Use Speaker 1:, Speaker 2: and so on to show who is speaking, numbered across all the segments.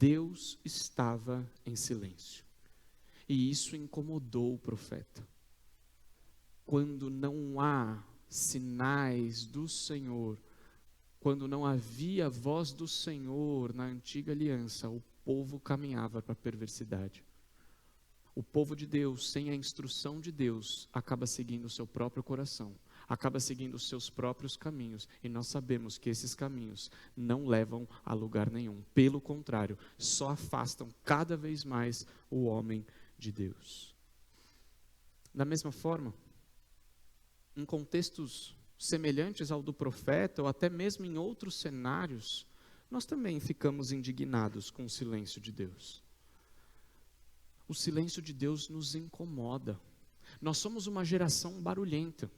Speaker 1: Deus estava em silêncio. E isso incomodou o profeta. Quando não há sinais do Senhor, quando não havia voz do Senhor na antiga aliança, o povo caminhava para a perversidade. O povo de Deus, sem a instrução de Deus, acaba seguindo o seu próprio coração, acaba seguindo os seus próprios caminhos, e nós sabemos que esses caminhos não levam a lugar nenhum. Pelo contrário, só afastam cada vez mais o homem de Deus. Da mesma forma, em contextos semelhantes ao do profeta, ou até mesmo em outros cenários, nós também ficamos indignados com o silêncio de Deus. O silêncio de Deus nos incomoda. Nós somos uma geração barulhenta.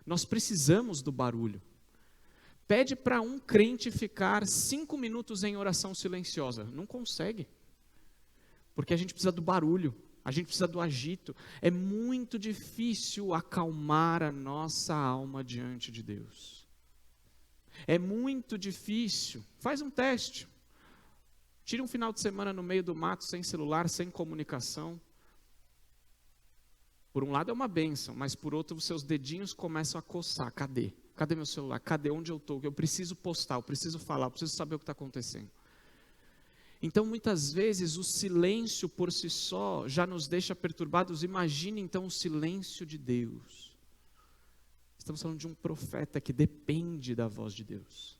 Speaker 1: Nós precisamos do barulho. Pede para um crente ficar 5 minutos em oração silenciosa. Não consegue. Porque a gente precisa do barulho. A gente precisa do agito. É muito difícil acalmar a nossa alma diante de Deus. É muito difícil. Faz um teste. Tire um final de semana no meio do mato, sem celular, sem comunicação. Por um lado é uma bênção, mas por outro os seus dedinhos começam a coçar. Cadê? Cadê meu celular? Cadê onde eu estou? Eu preciso postar, eu preciso falar, eu preciso saber o que está acontecendo. Então muitas vezes o silêncio por si só já nos deixa perturbados. Imagine então o silêncio de Deus. Estamos falando de um profeta que depende da voz de Deus,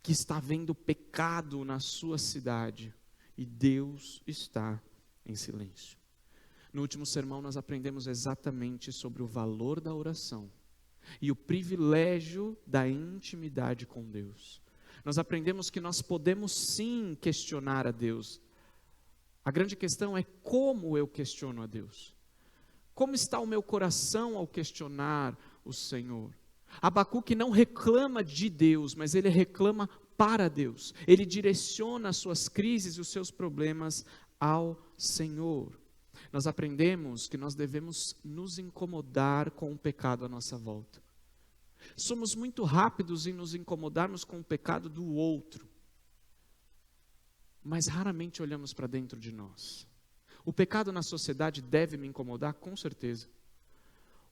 Speaker 1: que está vendo pecado na sua cidade, e Deus está em silêncio. No último sermão nós aprendemos exatamente sobre o valor da oração e o privilégio da intimidade com Deus. Nós aprendemos que nós podemos sim questionar a Deus. A grande questão é como eu questiono a Deus. Como está o meu coração ao questionar o Senhor? Abacuque não reclama de Deus, mas ele reclama para Deus. Ele direciona as suas crises e os seus problemas ao Senhor. Nós aprendemos que nós devemos nos incomodar com o pecado à nossa volta. Somos muito rápidos em nos incomodarmos com o pecado do outro, mas raramente olhamos para dentro de nós. O pecado na sociedade deve me incomodar? Com certeza.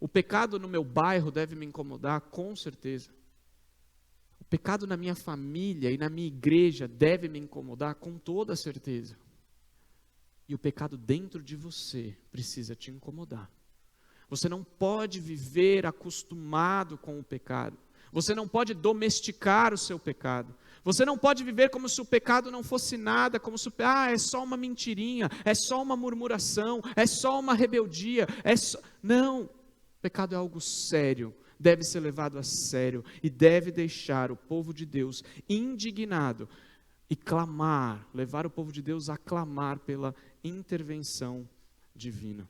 Speaker 1: O pecado no meu bairro deve me incomodar? Com certeza. O pecado na minha família e na minha igreja deve me incomodar? Com toda certeza. E o pecado dentro de você precisa te incomodar. Você não pode viver acostumado com o pecado. Você não pode domesticar o seu pecado. Você não pode viver como se o pecado não fosse nada, como se é só uma mentirinha, é só uma murmuração, é só uma rebeldia, Não, pecado é algo sério, deve ser levado a sério e deve deixar o povo de Deus indignado e clamar, levar o povo de Deus a clamar pela intervenção divina.